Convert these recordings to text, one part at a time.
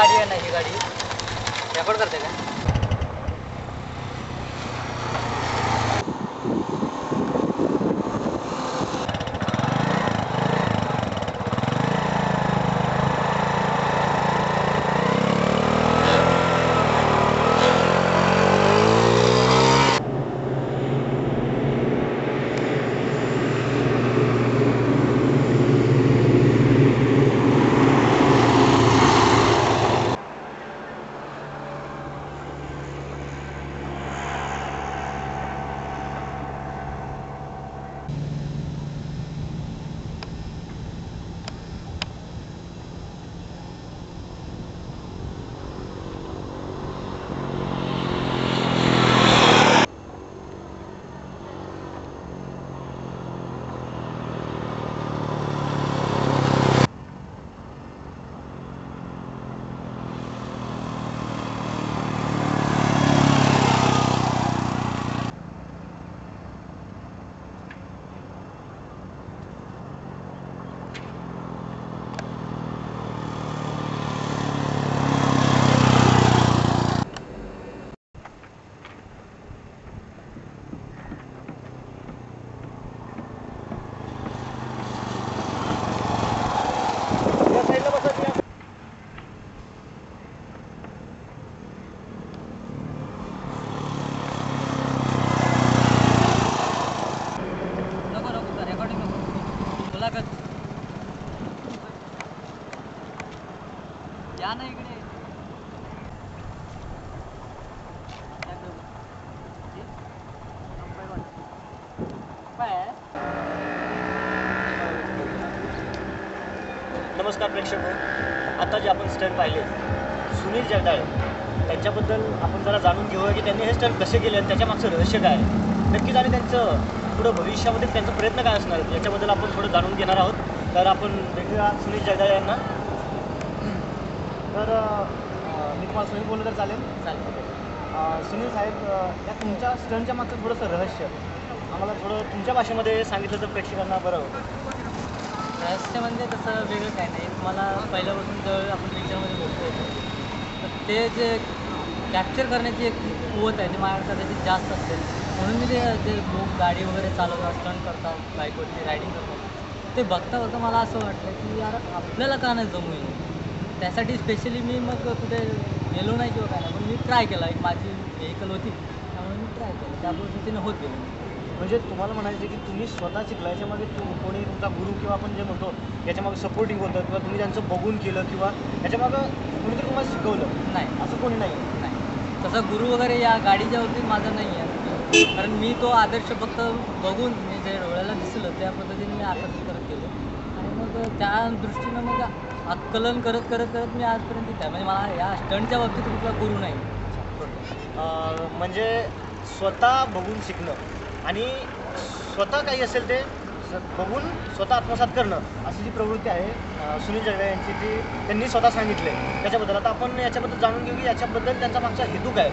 गाडी आहे ना, ही गाडी रेकॉर्ड करते का? या ना इकडे. नमस्कार प्रेक्षक, आता जे आपण स्टंट पाहिले सुनील जगदाळे त्यांच्याबद्दल आपण जरा जाणून घेऊया की त्यांनी हे स्टंट कसे केले आणि त्याच्या मागचं रहस्य काय आहे नक्कीच, आणि त्यांचं पुढं भविष्यामध्ये त्यांचा प्रयत्न काय असणार आहे याच्याबद्दल आपण थोडं जाणून घेणार आहोत. तर आपण भेटूया सुनील जगदाळे यांना. तर मी तुम्हाला सुनील बोललं तर चालेल? सुनील साहेब, या तुमच्या स्टंटच्या मागचं थोडंसं रहस्य आम्हाला थोडं तुमच्या भाषेमध्ये सांगितलं तर प्रेक्षकांना बरं होतं. रहस्य म्हणजे तसं वेगळं काय नाही. तुम्हाला पहिल्यापासून जर आपण पिक्चरमध्ये बोलतो तर ते जे कॅप्चर करण्याची एक कुवत आहे ती माझ्याकडे कदाचित जास्त असते. म्हणून मी जे लोक गाडी वगैरे चालवतात, स्टंट करतात, बाईकवरती रायडिंग करतात, ते बघता बघता मला असं वाटलं की यार आपल्याला का नाही जमू येईल. त्यासाठी स्पेशली मी मग कुठे गेलो नाही किंवा काय नाही, पण मी ट्राय केला. एक माझी व्हेकल होती त्यामुळे मी ट्राय केलं, त्या पद्धतीने होत गेलो. म्हणजे तुम्हाला म्हणायचं की तुम्ही स्वतः शिकला, याच्यामागे कोणी तुमचा गुरु किंवा आपण जे म्हणतो याच्यामागे सपोर्टिंग होतं किंवा तुम्ही त्यांचं बघून केलं किंवा याच्यामागं कोणीतरी तुम्हाला शिकवलं? नाही, असं कोणी नाही. तसा गुरु वगैरे या गाडीच्या बाबतीत माझा नाही आहे, कारण मी तो आदर्श फक्त बघून मी जे डोळ्याला दिसलं त्या पद्धतीने मी आकर्षित करत गेलो आणि मग त्या दृष्टीनं मग आकलन करत करत करत मी आजपर्यंत त्या म्हणजे मला या स्टंटच्या बाबतीत कुठला गुरु नाही. म्हणजे स्वतः बघून शिकणं आणि स्वतः काही असेल ते बघून स्वतः आत्मसात करणं अशी जी प्रवृत्ती आहे सुनील जगदाळे यांची, ती त्यांनी स्वतः सांगितले त्याच्याबद्दल. आता आपण याच्याबद्दल जाणून घेऊ की याच्याबद्दल त्यांचा मागचा हेतू काय,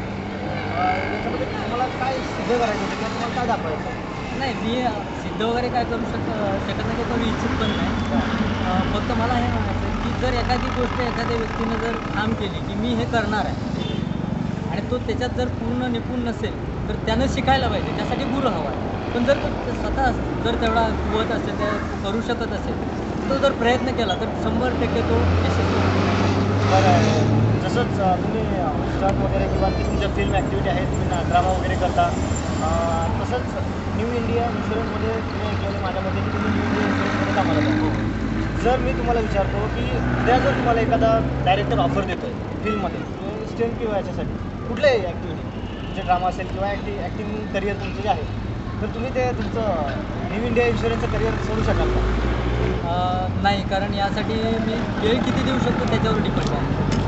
याच्याबद्दल तुम्हाला काय सिद्ध करायचं होतं किंवा तुम्हाला काय दाखवायचं? नाही, मी सिद्ध वगैरे काय करू शकत नाही किंवा मी इच्छुक पण नाही. फक्त मला हे म्हणायचं की जर एखादी गोष्ट एखाद्या व्यक्तीनं जर काम केली की मी हे करणार आहे आणि तो त्याच्यात जर पूर्ण निपुण नसेल तर त्यानं शिकायला पाहिजे, त्यासाठी गुरु हवा आहे. पण जर तो स्वतः जर तेवढा कुवत असेल, त्या करू शकत असेल, तो जर प्रयत्न केला तर 100% तो यशस्वी होतो. बरं, जसंच तुम्ही स्टंट वगैरे किंवा ती तुमच्या फिल्म ॲक्टिव्हिटी आहे, तुम्ही ड्रामा वगैरे करता, तसंच न्यू इंडिया इन्शुरन्समध्ये तुम्ही ऐकलेलं माझ्यामध्ये की तुम्ही न्यू इंडिया इन्शुरन्समध्ये कामाला जातो. जर मी तुम्हाला विचारतो की उद्या जर तुम्हाला एखादा डायरेक्टर ऑफर देतो आहे फिल्ममध्ये स्टंट किंवा याच्यासाठी कुठल्याही ॲक्टिव्हिटी, म्हणजे ड्रामा असेल किंवा ॲक्टिंग करिअर तुमचं जे आहे, तर तुम्ही ते तुमचं न्यू इंडिया इन्शुरन्सचं करिअर सोडू शकाल का? नाही, कारण यासाठी मी वेळ किती देऊ शकतो त्याच्यावर डिपेंड आहे.